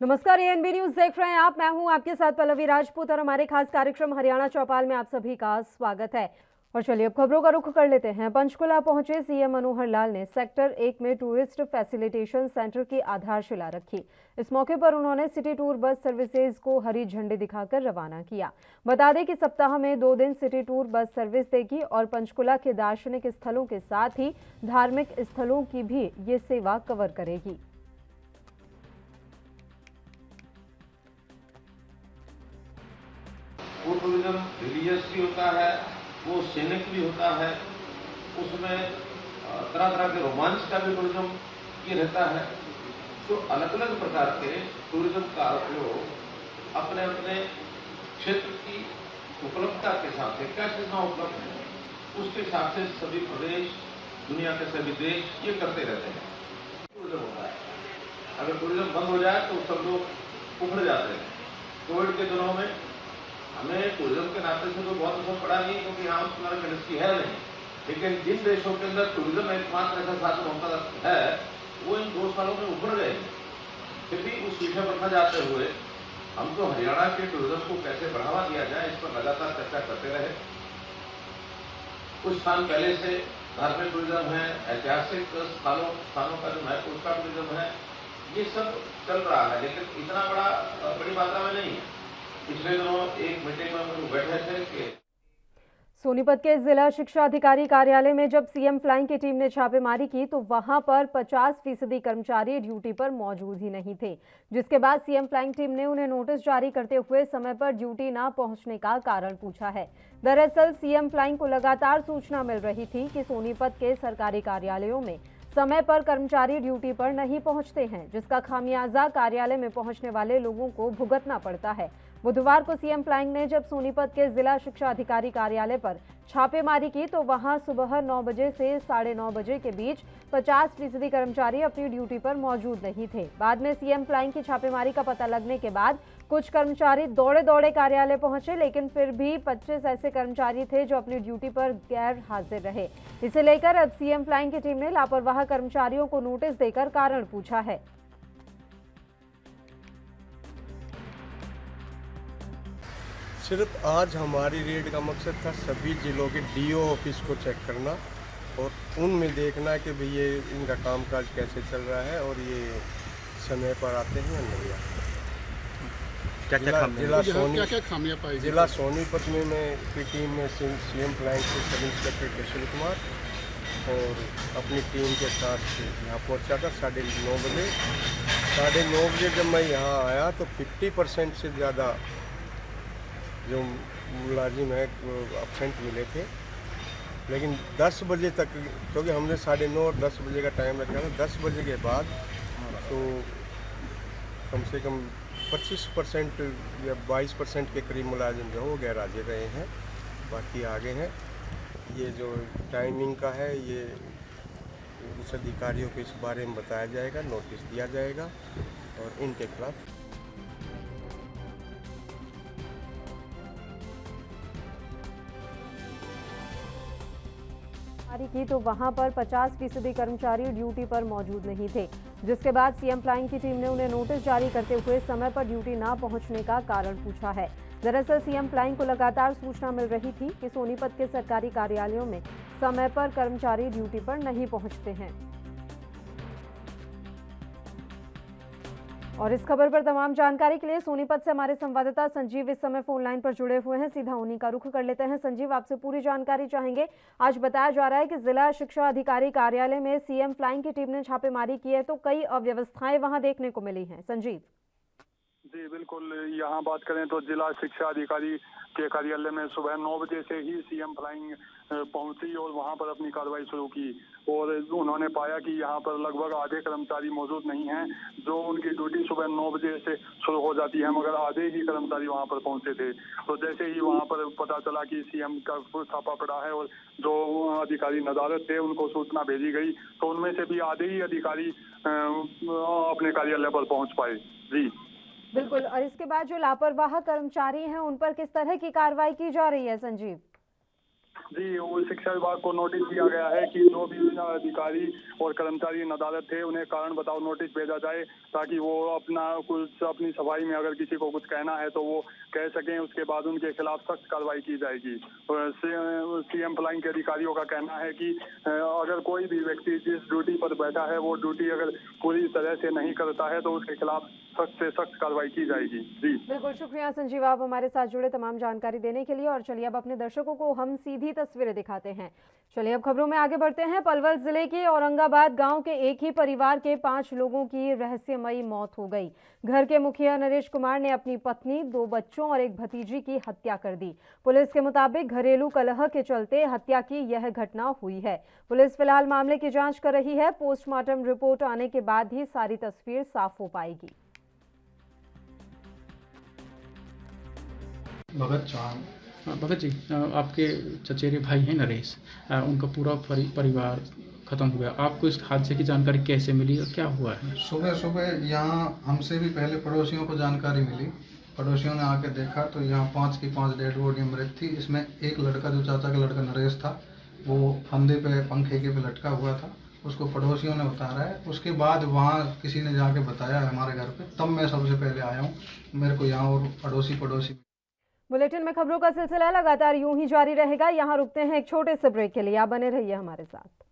नमस्कार, ANB news देख रहे हैं आप। मैं हूं आपके साथ पल्लवी राजपूत और हमारे खास कार्यक्रम हरियाणा चौपाल में आप सभी का स्वागत है। और चलिए अब खबरों का रुख कर लेते हैं। पंचकुला पहुंचे सीएम मनोहर लाल ने सेक्टर 1 में टूरिस्ट फैसिलिटेशन सेंटर की आधारशिला रखी। इस मौके पर उन्होंने सिटी टूर बस सर्विसेज को हरी झंडी दिखाकर रवाना किया। बता दें कि सप्ताह में 2 दिन सिटी टूर बस सर्विस देगी और पंचकुला के दार्शनिक स्थलों के साथ ही धार्मिक स्थलों की भी ये सेवा कवर करेगी। वो टूरिज्म रिलीजियस भी होता है, वो सैनिक भी होता है, उसमें तरह तरह के रोमांच का भी टूरिज्म ये रहता है। तो अलग अलग प्रकार के टूरिज्म का उपयोग अपने अपने क्षेत्र की उपलब्धता के हिसाब से क्या चीज़ें उपलब्ध है उसके हिसाब से सभी प्रदेश, दुनिया के सभी देश ये करते रहते हैं। टूरिज्म होता है, अगर टूरिज्म बंद हो जाए तो सब लोग उभर जाते हैं। कोविड के दिनों में हमें टूरिज्म के नाते से तो बहुत असर पड़ा नहीं, क्योंकि यहाँ उस तरह की इंडस्ट्री है नहीं। लेकिन जिन देशों के अंदर टूरिज्म एकमात्र ऐसा साधन होता है वो इन 2 सालों में उभर गए। फिर भी उस विषय पर न जाते हुए हम तो हरियाणा के टूरिज्म को कैसे बढ़ावा दिया जाए इस पर लगातार चर्चा करते रहे। कुछ स्थान पहले से धार्मिक टूरिज्म है, ऐतिहासिक स्थानों का जो महत्व उसका टूरिज्म है, ये सब चल रहा है, लेकिन इतना बड़ी मात्रा में नहीं है। पिछले दिनों एक मीटिंग में हम लोग बैठे थे कि सोनीपत के जिला शिक्षा अधिकारी कार्यालय में जब सीएम फ्लाइंग की टीम ने छापेमारी की तो वहां पर 50% कर्मचारी ड्यूटी पर मौजूद ही नहीं थे, जिसके बाद सीएम फ्लाइंग टीम ने उन्हें नोटिस जारी करते हुए समय पर ड्यूटी न पहुंचने का कारण पूछा है। दरअसल सीएम फ्लाइंग को लगातार सूचना मिल रही थी कि सोनीपत के सरकारी कार्यालयों में समय पर कर्मचारी ड्यूटी पर नहीं पहुंचते हैं, जिसका खामियाजा कार्यालय में पहुंचने वाले लोगों को भुगतना पड़ता है। बुधवार को सीएम फ्लाइंग ने जब सोनीपत के जिला शिक्षा अधिकारी कार्यालय पर छापेमारी की तो वहां सुबह 9 बजे से 9:30 बजे के बीच 50% कर्मचारी अपनी ड्यूटी पर मौजूद नहीं थे। बाद में सीएम फ्लाइंग की छापेमारी का पता लगने के बाद कुछ कर्मचारी दौड़े कार्यालय पहुंचे, लेकिन फिर भी 25 ऐसे कर्मचारी थे जो अपनी ड्यूटी पर गैर हाजिर रहे। इसे लेकर अब सीएम फ्लाइंग की टीम ने लापरवाह कर्मचारियों को नोटिस देकर कारण पूछा है। सिर्फ आज हमारी रेड का मकसद था सभी जिलों के डीओ ऑफिस को चेक करना और उनमें देखना कि भाई ये इनका कामकाज कैसे चल रहा है और ये समय पर आते हैं या नहीं आते। जिला सोनीपत में मैं की टीम में सीएम फ्लाइंग से सब इंस्पेक्टर केशव कुमार और अपनी टीम के साथ यहाँ पहुँचा था 9:30 बजे। 9:30 बजे जब मैं यहाँ आया तो 50% से ज़्यादा जो मुलाजिम है अपसेंट मिले थे। लेकिन 10 बजे तक, क्योंकि हमने 9:30 और 10 बजे का टाइम रखा था, 10 बजे के बाद तो कम से कम 25% या 22% के करीब मुलाजिम जो हो गैर हाजिर रहे हैं, बाकी आगे हैं। ये जो टाइमिंग का है ये उस अधिकारियों को इस बारे में बताया जाएगा, नोटिस दिया जाएगा और इनके खिलाफ की तो वहां पर 50% कर्मचारी ड्यूटी पर मौजूद नहीं थे, जिसके बाद सीएम फ्लाइंग की टीम ने उन्हें नोटिस जारी करते हुए समय पर ड्यूटी न पहुंचने का कारण पूछा है। दरअसल सीएम फ्लाइंग को लगातार सूचना मिल रही थी कि सोनीपत के सरकारी कार्यालयों में समय पर कर्मचारी ड्यूटी पर नहीं पहुंचते हैं। और इस खबर पर तमाम जानकारी के लिए सोनीपत से हमारे संवाददाता संजीव इस समय फोन लाइन पर जुड़े हुए हैं। सीधा उन्हीं का रुख कर लेते हैं। संजीव, आपसे पूरी जानकारी चाहेंगे। आज बताया जा रहा है कि जिला शिक्षा अधिकारी कार्यालय में सीएम फ्लाइंग की टीम ने छापेमारी की है, तो कई अव्यवस्थाएं वहां देखने को मिली हैं। संजीव जी बिल्कुल, यहाँ बात करें तो जिला शिक्षा अधिकारी के कार्यालय में सुबह 9 बजे से ही सीएम फ्लाइंग पहुंची और वहां पर अपनी कार्रवाई शुरू की और उन्होंने पाया कि यहाँ पर लगभग आधे कर्मचारी मौजूद नहीं हैं। जो उनकी ड्यूटी सुबह 9 बजे से शुरू हो जाती है, मगर आधे ही कर्मचारी वहाँ पर पहुंचे थे। तो जैसे ही वहाँ पर पता चला कि सीएम का छापा पड़ा है और जो अधिकारी नदारत थे उनको सूचना भेजी गई, तो उनमें से भी आधे ही अधिकारी अपने कार्यालय पर पहुँच पाए। जी बिल्कुल। और इसके बाद जो लापरवाह कर्मचारी हैं उन पर किस तरह की कार्रवाई की जा रही है संजीव? जी, वो शिक्षा विभाग को नोटिस दिया गया है कि जो भी अधिकारी और कर्मचारी नदारत थे उन्हें कारण बताओ नोटिस भेजा जाए, ताकि वो अपनी सफाई में अगर किसी को कुछ कहना है तो वो कह सकें। उसके बाद उनके खिलाफ सख्त कार्रवाई की जाएगी। सीएम फ्लाइंग के अधिकारियों का कहना है कि अगर कोई भी व्यक्ति जिस ड्यूटी पर बैठा है वो ड्यूटी अगर पूरी तरह से नहीं करता है तो उसके खिलाफ सख्त से सख्त कार्रवाई की जाएगी। जी बिल्कुल, शुक्रिया संजीव, आप हमारे साथ जुड़े तमाम जानकारी देने के लिए। और चलिए अब अपने दर्शकों को हम सीधी तस्वीरें दिखाते हैं। चलिए अब खबरों में आगे बढ़ते हैं। पलवल जिले के औरंगाबाद गांव के एक ही परिवार के 5 लोगों की रहस्यमयी मौत हो गई। घर के मुखिया नरेश कुमार ने अपनी पत्नी, 2 बच्चों और एक भतीजी की हत्या कर दी। पुलिस के मुताबिक घरेलू कलह के चलते हत्या की यह घटना हुई है। पुलिस फिलहाल मामले की जांच कर रही है। पोस्टमार्टम रिपोर्ट आने के बाद ही सारी तस्वीर साफ हो पाएगी। भगत चौहान। भगत जी, आपके चचेरे भाई हैं नरेश, उनका पूरा परिवार खत्म हो गया। आपको इस हादसे की जानकारी कैसे मिली और क्या हुआ है? सुबह सुबह यहाँ हमसे भी पहले पड़ोसियों को जानकारी मिली। पड़ोसियों ने आके देखा तो यहाँ 5 की 5 डेड बॉडी मृत थी। इसमें एक लड़का, जो चाचा का लड़का नरेश था, वो फंदे पे, पंखे के पे लटका हुआ था। उसको पड़ोसियों ने उतारा है। उसके बाद वहाँ किसी ने जाके बताया हमारे घर पे, तब मैं सबसे पहले आया हूँ। मेरे को यहाँ और पड़ोसी बुलेटिन में खबरों का सिलसिला लगातार यूं ही जारी रहेगा। यहां रुकते हैं एक छोटे से ब्रेक के लिए। आप बने रहिए हमारे साथ।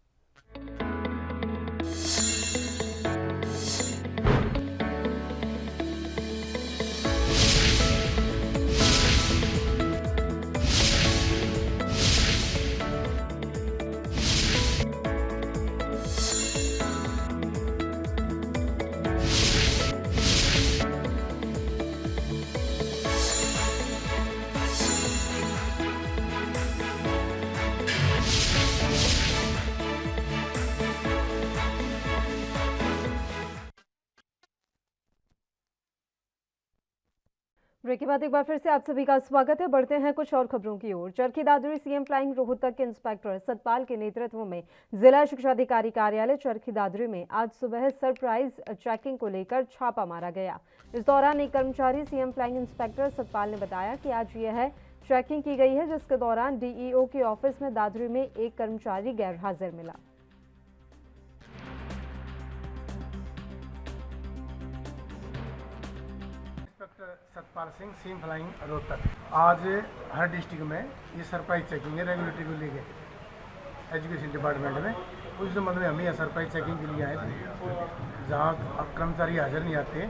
ब्रेक के बाद एक बार फिर से आप सभी का स्वागत है। बढ़ते हैं कुछ और खबरों की ओर। चरखी दादरी सीएम फ्लाइंग रोहतक के इंस्पेक्टर सतपाल के नेतृत्व में जिला शिक्षा अधिकारी कार्यालय चरखी दादरी में आज सुबह सरप्राइज चेकिंग को लेकर छापा मारा गया। इस दौरान एक कर्मचारी सीएम फ्लाइंग इंस्पेक्टर सतपाल ने बताया कि आज यह चेकिंग की गई है, जिसके दौरान डीईओ के ऑफिस में दादरी में एक कर्मचारी गैर हाजिर मिला। Satpal Singh, CM flying Rohtak. आज हर डिस्ट्रिक्ट में ये सरप्राइज चेकिंग है रेगुलेटरी को लेके एजुकेशन डिपार्टमेंट में। उस संबंध में हम यहाँ सरप्राइज चेकिंग के लिए आए थे। जहाँ कर्मचारी हाजिर नहीं आते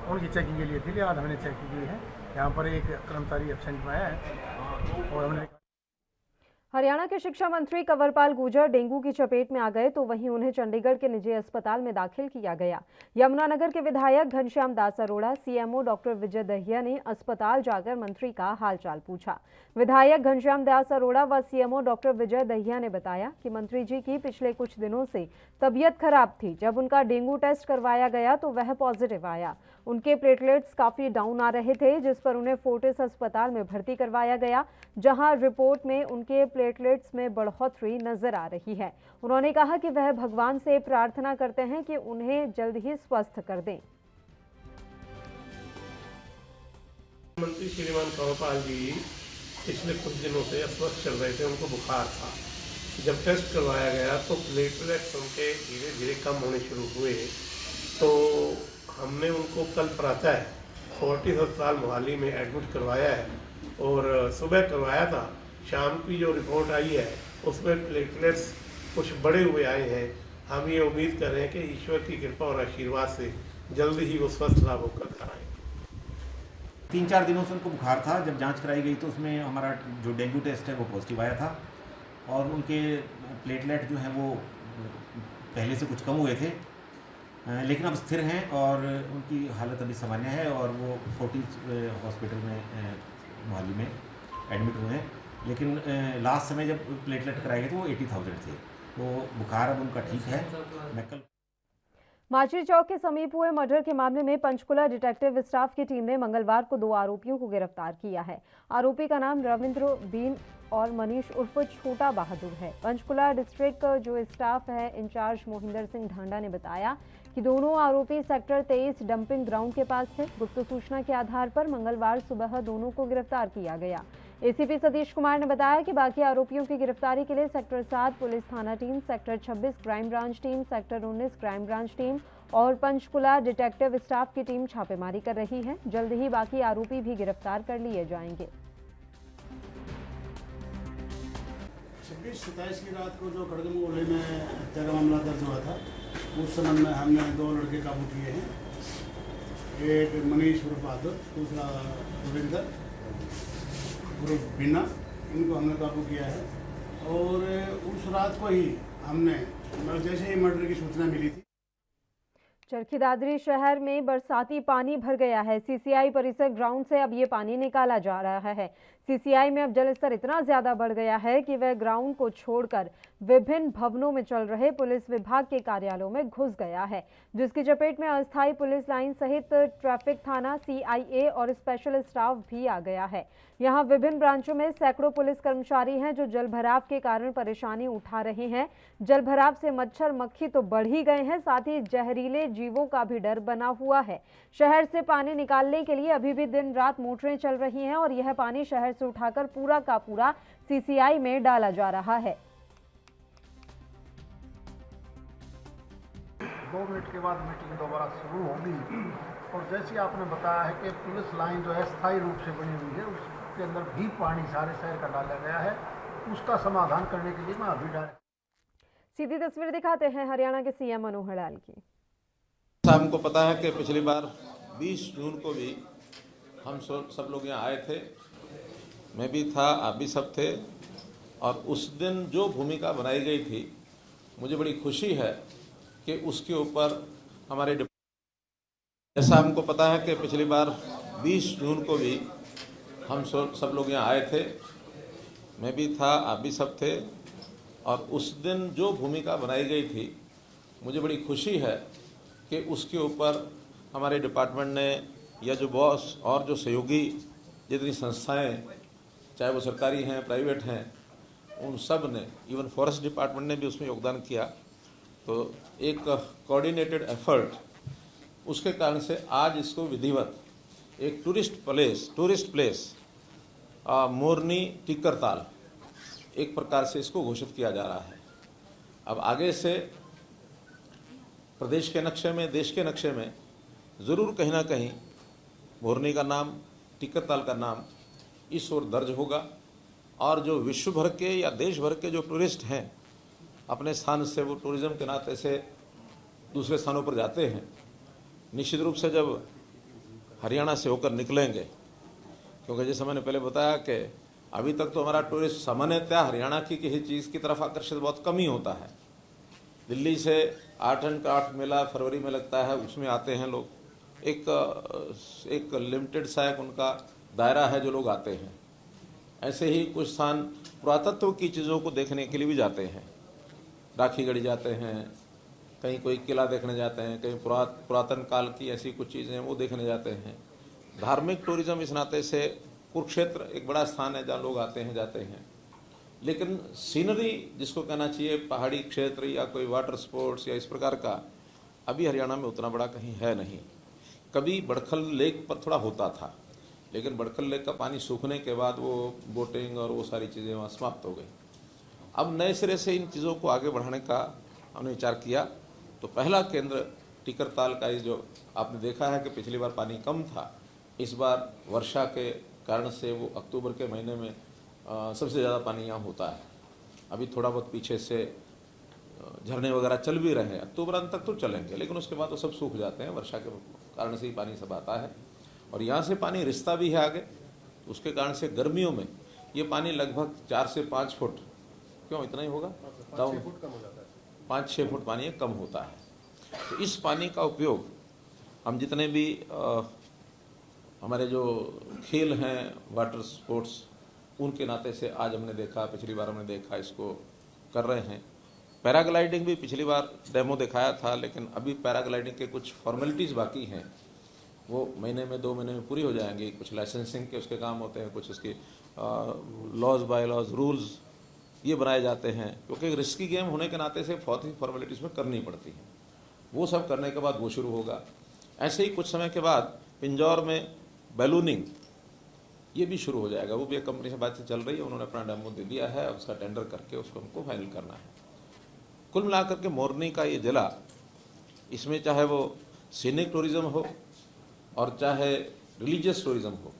उनकी चेकिंग के लिए थी, आज हमने चेकिंग की है। यहाँ पर एक कर्मचारी एब्सेंट पाया है और हमने हरियाणा के शिक्षा मंत्री कंवरपाल गुर्जर डेंगू की चपेट में आ गए तो वहीं उन्हें चंडीगढ़ के निजी अस्पताल में दाखिल किया गया। यमुनानगर के विधायक घनश्याम दास अरोड़ा, सीएमओ डॉक्टर विजय दहिया ने अस्पताल जाकर मंत्री का हालचाल पूछा। विधायक घनश्याम दास अरोड़ा व सीएमओ डॉक्टर विजय दहिया ने बताया कि मंत्री जी की पिछले कुछ दिनों से तबीयत खराब थी। जब उनका डेंगू टेस्ट करवाया गया तो वह पॉजिटिव आया। उनके प्लेटलेट्स काफी डाउन आ रहे थे, जिस पर उन्हें फोर्टिस अस्पताल में भर्ती करवाया गया, जहां रिपोर्ट में उनके प्लेटलेट्स में बढ़ोतरी नजर आ रही है। उन्होंने कहा कि वह भगवान से प्रार्थना करते हैं कि उन्हें जल्द ही स्वस्थ कर दें। मंत्री श्रीमान कंवरपाल जी पिछले कुछ दिनों से अस्वस्थ चल रहे थे, उनको बुखार था। जब टेस्ट करवाया गया तो प्लेटलेट्स उनके धीरे धीरे कम होने शुरू हुए, तो हमने उनको कल प्रातः फोर्टिस अस्पताल मोहाली में एडमिट करवाया है और सुबह करवाया था। शाम की जो रिपोर्ट आई है उसमें प्लेटलेट्स कुछ बड़े हुए आए हैं। हम ये उम्मीद कर रहे हैं कि ईश्वर की कृपा और आशीर्वाद से जल्द ही वो स्वस्थ लाभ होकर घर आएंगे। 3-4 दिनों से उनको बुखार था। जब जांच कराई गई तो उसमें हमारा जो डेंगू टेस्ट है वो पॉजिटिव आया था और उनके प्लेटलेट जो है वो पहले से कुछ कम हुए थे, लेकिन अब स्थिर हैं और उनकी हालत अभी सामान्य है और वो फोर्टिस हॉस्पिटल में मोहाली में एडमिट हुए हैं। लेकिन लास्ट समय जब प्लेटलेट कराए गए तो वो 80,000 थे, तो बुखार अब उनका ठीक है। मैं कल माचरी चौक के समीप हुए मर्डर के मामले में पंचकुला डिटेक्टिव स्टाफ की टीम ने मंगलवार को 2 आरोपियों को गिरफ्तार किया है। आरोपी का नाम रविंद्र बीन और मनीष उर्फ छोटा बहादुर है। पंचकुला डिस्ट्रिक्ट जो स्टाफ है इंचार्ज मोहिंदर सिंह ढांडा ने बताया कि दोनों आरोपी सेक्टर 23 डंपिंग ग्राउंड के पास थे। गुप्त सूचना के आधार पर मंगलवार सुबह दोनों को गिरफ्तार किया गया। एसीपी सतीश कुमार ने बताया कि बाकी आरोपियों की गिरफ्तारी के लिए सेक्टर 7 पुलिस थाना team, sector 26 crime branch team, sector 19 crime branch team और पंचकुला डिटेक्टिव स्टाफ की टीम छापेमारी कर रही है। जल्द ही बाकी आरोपी भी गिरफ्तार कर लिए जाएंगे। 26-27 की रात को जो कड़गम मोहल्ले में हत्या का मामला दर्ज हुआ था, उस संबंध में हमने 2 लड़के काबू किए हैं। एक मनीष उर्फ बहादुर, दूसरा रविंदर उर्फ बीना, इनको हमने काबू किया है। और उस रात को ही हमने जैसे ही मर्डर की सूचना मिली थी। चरखी दादरी शहर में बरसाती पानी भर गया है। सीसीआई परिसर ग्राउंड से अब ये पानी निकाला जा रहा है। सीसीआई में अब जलस्तर इतना ज्यादा बढ़ गया है कि वह ग्राउंड को छोड़कर विभिन्न भवनों में चल रहे पुलिस विभाग के कार्यालयों में घुस गया है, जिसकी चपेट में अस्थायी पुलिस लाइन सहित ट्रैफिक थाना, सीआईए और स्पेशल स्टाफ भी आ गया है। यहाँ विभिन्न ब्रांचों में सैकड़ों पुलिस कर्मचारी हैं जो जलभराव के कारण परेशानी उठा रहे हैं। जलभराव से मच्छर मक्खी तो बढ़ ही गए हैं, साथ ही जहरीले जीवों का भी डर बना हुआ है। शहर से पानी निकालने के लिए अभी भी दिन रात मोटरें चल रही हैं और यह पानी शहर से उठाकर पूरा का पूरा सीसीआई में डाला जा रहा है। 2 मिनट के बाद मीटिंग दोबारा शुरू होगी और जैसे आपने बताया है कि पुलिस लाइन जो है स्थायी रूप से बनी हुई है, उसके अंदर भी पानी सारे शहर का डाला गया है। उसका समाधान करने के लिए मैं अभी सीधी तस्वीर दिखाते हैं हरियाणा के सीएम मनोहर लाल की। हमको पता है कि पिछली बार 20 जून को भी हम सब लोग यहाँ आए थे, मैं भी था, आप भी सब थे, और उस दिन जो भूमिका बनाई गई थी, मुझे बड़ी खुशी है कि उसके ऊपर हमारे जैसा हमको पता है कि पिछली बार 20 जून को भी हम सब लोग यहाँ आए थे, मैं भी था, आप भी सब थे, और उस दिन जो भूमिका बनाई गई थी, मुझे बड़ी खुशी है कि उसके ऊपर हमारे डिपार्टमेंट ने या जो बॉस और जो सहयोगी जितनी संस्थाएं, चाहे वो सरकारी हैं, प्राइवेट हैं, उन सब ने, इवन फॉरेस्ट डिपार्टमेंट ने भी उसमें योगदान किया। तो एक कोऑर्डिनेटेड एफर्ट, उसके कारण से आज इसको विधिवत एक टूरिस्ट प्लेस मोरनी टिक्करताल एक प्रकार से इसको घोषित किया जा रहा है। अब आगे से प्रदेश के नक्शे में, देश के नक्शे में ज़रूर कहीं ना कहीं मोरनी का नाम, टिक्करताल का नाम इस ओर दर्ज होगा। और जो विश्व भर के या देश भर के जो टूरिस्ट हैं, अपने स्थान से वो टूरिज़्म के नाते से दूसरे स्थानों पर जाते हैं, निश्चित रूप से जब हरियाणा से होकर निकलेंगे, क्योंकि जैसे मैंने पहले बताया कि अभी तक तो हमारा टूरिस्ट सामान्यतः हरियाणा की किसी चीज़ की तरफ आकर्षित बहुत कम ही होता है। दिल्ली से 8 का 8 मेला फरवरी में लगता है, उसमें आते हैं लोग, एक लिमिटेड सा एक उनका दायरा है जो लोग आते हैं। ऐसे ही कुछ स्थान पुरातत्व की चीज़ों को देखने के लिए भी जाते हैं, राखी गढ़ी जाते हैं, कहीं कोई किला देखने जाते हैं, कहीं पुरातन काल की ऐसी कुछ चीज़ें वो देखने जाते हैं। धार्मिक टूरिज्म इस नाते से कुरुक्षेत्र एक बड़ा स्थान है जहाँ लोग आते हैं, जाते हैं। लेकिन सीनरी जिसको कहना चाहिए, पहाड़ी क्षेत्र या कोई वाटर स्पोर्ट्स या इस प्रकार का, अभी हरियाणा में उतना बड़ा कहीं है नहीं। कभी बड़खल लेक पर थोड़ा होता था, लेकिन बड़खल लेक का पानी सूखने के बाद वो बोटिंग और वो सारी चीज़ें वहाँ समाप्त हो गई। अब नए सिरे से इन चीज़ों को आगे बढ़ाने का हमने विचार किया। तो पहला केंद्र टिक्करताल का ही, जो आपने देखा है कि पिछली बार पानी कम था, इस बार वर्षा के कारण से वो अक्टूबर के महीने में सबसे ज़्यादा पानी यहाँ होता है। अभी थोड़ा बहुत पीछे से झरने वगैरह चल भी रहे हैं, अक्टूबर अंत तक तो चलेंगे, लेकिन उसके बाद वो सब सूख जाते हैं, वर्षा के कारण से ही पानी सब आता है। और यहाँ से पानी रिश्ता भी है आगे, उसके कारण से गर्मियों में ये पानी लगभग 4 से 5 फुट, क्यों इतना ही होगा, 5-6 फुट पानी कम होता है। तो इस पानी का उपयोग हम जितने भी हमारे जो खेल हैं, वाटर स्पोर्ट्स, उनके नाते से आज हमने देखा, पिछली बार हमने देखा, इसको कर रहे हैं। पैराग्लाइडिंग भी पिछली बार डेमो दिखाया था, लेकिन अभी पैराग्लाइडिंग के कुछ फॉर्मेलिटीज़ बाकी हैं, वो महीने में 2 महीने में पूरी हो जाएंगी। कुछ लाइसेंसिंग के उसके काम होते हैं, कुछ उसकी लॉज बाय लॉज रूल्स ये बनाए जाते हैं, क्योंकि रिस्की गेम होने के नाते से बहुत ही फॉर्मेलिटीज़ में करनी पड़ती हैं। वो सब करने के बाद वो शुरू होगा। ऐसे ही कुछ समय के बाद पिंजौर में बैलूनिंग ये भी शुरू हो जाएगा। वो भी एक कंपनी से बातचीत चल रही है, उन्होंने अपना डेमो दे दिया है, उसका टेंडर करके उसको हमको फाइनल करना है। कुल मिलाकर के मोरनी का ये जिला, इसमें चाहे वो सीनिक टूरिज्म हो और चाहे रिलीजियस टूरिज्म हो,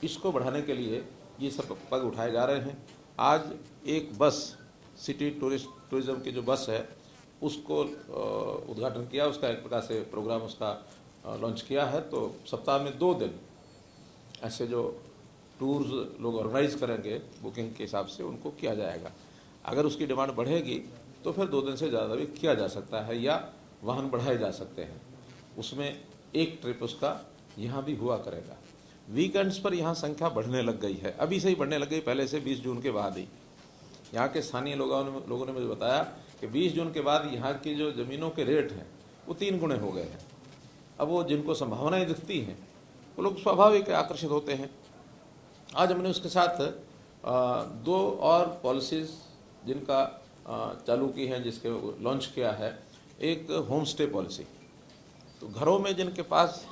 इसको बढ़ाने के लिए ये सब पग उठाए जा रहे हैं। आज एक बस सिटी टूरिज्म की जो बस है उसको उद्घाटन किया, उसका एक प्रकार से प्रोग्राम उसका लॉन्च किया है। तो सप्ताह में 2 दिन ऐसे जो टूर्स लोग ऑर्गेनाइज करेंगे बुकिंग के हिसाब से, उनको किया जाएगा। अगर उसकी डिमांड बढ़ेगी तो फिर 2 दिन से ज़्यादा भी किया जा सकता है या वाहन बढ़ाए जा सकते हैं। उसमें एक ट्रिप उसका यहाँ भी हुआ करेगा। वीकेंड्स पर यहाँ संख्या बढ़ने लग गई है, अभी से ही बढ़ने लग गई, पहले से 20 जून के बाद ही। यहाँ के स्थानीय लोगों ने मुझे बताया कि 20 जून के बाद यहाँ की जो ज़मीनों के रेट हैं वो 3 गुने हो गए हैं। अब वो जिनको संभावनाएं दिखती हैं वो लोग स्वाभाविक आकर्षित होते हैं। आज हमने उसके साथ 2 और पॉलिसीज़ जिनका चालू की हैं, जिसके लॉन्च किया है। एक होम स्टे पॉलिसी, तो घरों में जिनके पास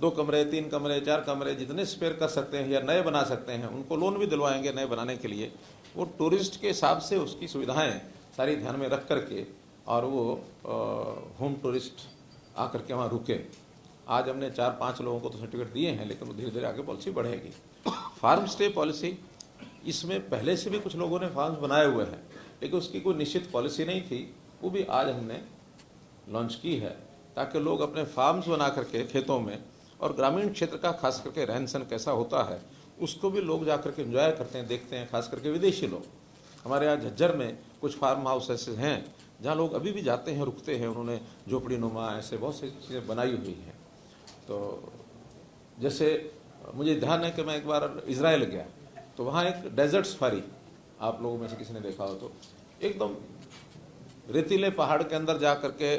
2 कमरे, 3 कमरे, 4 कमरे जितने स्पेयर कर सकते हैं या नए बना सकते हैं, उनको लोन भी दिलवाएंगे नए बनाने के लिए। वो टूरिस्ट के हिसाब से उसकी सुविधाएं सारी ध्यान में रख करके और वो होम टूरिस्ट आकर के वहाँ रुके। आज हमने 4-5 लोगों को तो सर्टिफिकेट दिए हैं, लेकिन वो धीरे धीरे आगे पॉलिसी बढ़ेगी। फार्म स्टे पॉलिसी, इसमें पहले से भी कुछ लोगों ने फार्म्स बनाए हुए हैं, लेकिन उसकी कोई निश्चित पॉलिसी नहीं थी। वो भी आज हमने लॉन्च की है ताकि लोग अपने फार्म्स बना करके खेतों में, और ग्रामीण क्षेत्र का खास करके रहन सहन कैसा होता है उसको भी लोग जा करके एंजॉय करते हैं, देखते हैं। खास करके विदेशी लोग, हमारे यहाँ झज्जर में कुछ फार्म हाउस ऐसे हैं जहाँ लोग अभी भी जाते हैं, रुकते हैं। उन्होंने झोपड़ी नुमा ऐसे बहुत सी चीज़ें बनाई हुई हैं। तो जैसे मुझे ध्यान है कि मैं एक बार इजराइल गया, तो वहाँ एक डेजर्ट सफारी, आप लोगों में से किसी ने देखा हो तो, एकदम रेतीले पहाड़ के अंदर जा करके,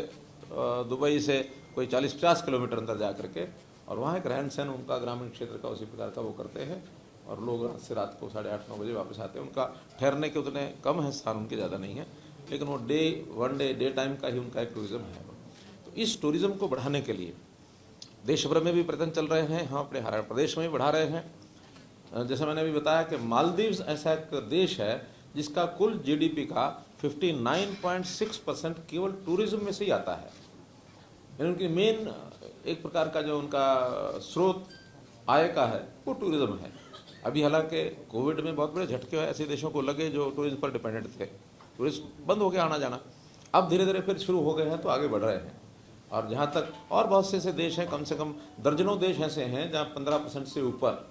दुबई से कोई 40-50 किलोमीटर अंदर जा करके, और वहाँ एक रहन सहन उनका ग्रामीण क्षेत्र का उसी प्रकार का वो करते हैं। और लोग से रात को 8:30-9 बजे वापस आते हैं। उनका ठहरने के उतने कम है स्थान, उनके ज़्यादा नहीं है, लेकिन वो वन डे टाइम का ही उनका एक टूरिज़्म है। तो इस टूरिज़्म को बढ़ाने के लिए देश भर में भी प्रयत्न चल रहे हैं, हम अपने हरियाणा प्रदेश में भी बढ़ा रहे हैं। जैसे मैंने अभी बताया कि मालदीव्स ऐसा एक देश है जिसका कुल GDP का 59.6% केवल टूरिज्म में से ही आता है। यानी उनकी मेन एक प्रकार का जो उनका स्रोत आय का है वो टूरिज्म है। अभी हालांकि कोविड में बहुत बड़े झटके ऐसे देशों को लगे जो टूरिज्म पर डिपेंडेंट थे, टूरिस्ट बंद हो गया आना जाना, अब धीरे धीरे फिर शुरू हो गए हैं, तो आगे बढ़ रहे हैं। और जहाँ तक और बहुत से ऐसे देश हैं, कम से कम दर्जनों देश ऐसे हैं जहाँ 15% से ऊपर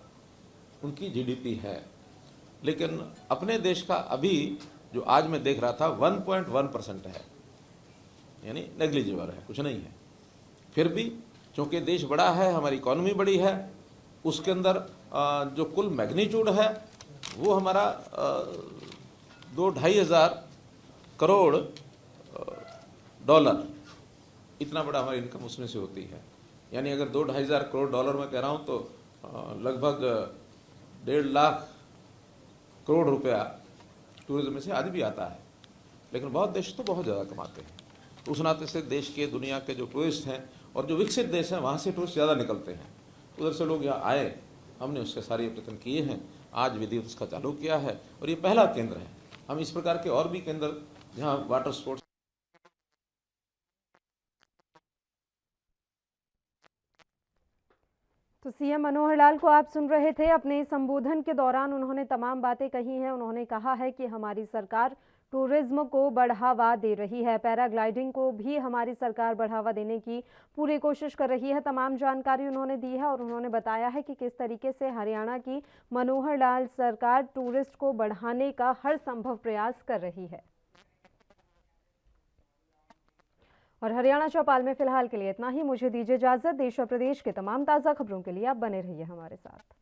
उनकी GDP है। लेकिन अपने देश का अभी जो आज मैं देख रहा था 1.1% है, यानी नेग्लिजिबल है, कुछ नहीं है। फिर भी चूँकि देश बड़ा है, हमारी इकॉनमी बड़ी है, उसके अंदर जो कुल मैग्नीट्यूड है वो हमारा 2-2.5 हज़ार करोड़ डॉलर, इतना बड़ा हमारी इनकम उसमें से होती है। यानी अगर 2-2.5 हज़ार करोड़ डॉलर में कह रहा हूँ तो लगभग 1.5 लाख करोड़ रुपया टूरिज्म में से आज भी आता है। लेकिन बहुत देश तो बहुत ज़्यादा कमाते हैं। उस नाते से देश के, दुनिया के जो टूरिस्ट हैं और जो विकसित देश हैं वहाँ से टूरिस्ट ज़्यादा निकलते हैं, उधर से लोग यहाँ आए। हमने उसके सारे प्रयत्न किए हैं, आज विधिवत उसका चालू किया है और ये पहला केंद्र है। हम इस प्रकार के और भी केंद्र जहाँ वाटर स्पोर्ट्स तो सीएम मनोहर लाल को आप सुन रहे थे। अपने संबोधन के दौरान उन्होंने तमाम बातें कही हैं। उन्होंने कहा है कि हमारी सरकार टूरिज्म को बढ़ावा दे रही है, पैराग्लाइडिंग को भी हमारी सरकार बढ़ावा देने की पूरी कोशिश कर रही है। तमाम जानकारी उन्होंने दी है और उन्होंने बताया है कि किस तरीके से हरियाणा की मनोहर लाल सरकार टूरिस्ट को बढ़ाने का हर संभव प्रयास कर रही है। और हरियाणा चौपाल में फिलहाल के लिए इतना ही। मुझे दीजिए इजाजत। देश और प्रदेश के तमाम ताज़ा खबरों के लिए आप बने रहिए हमारे साथ।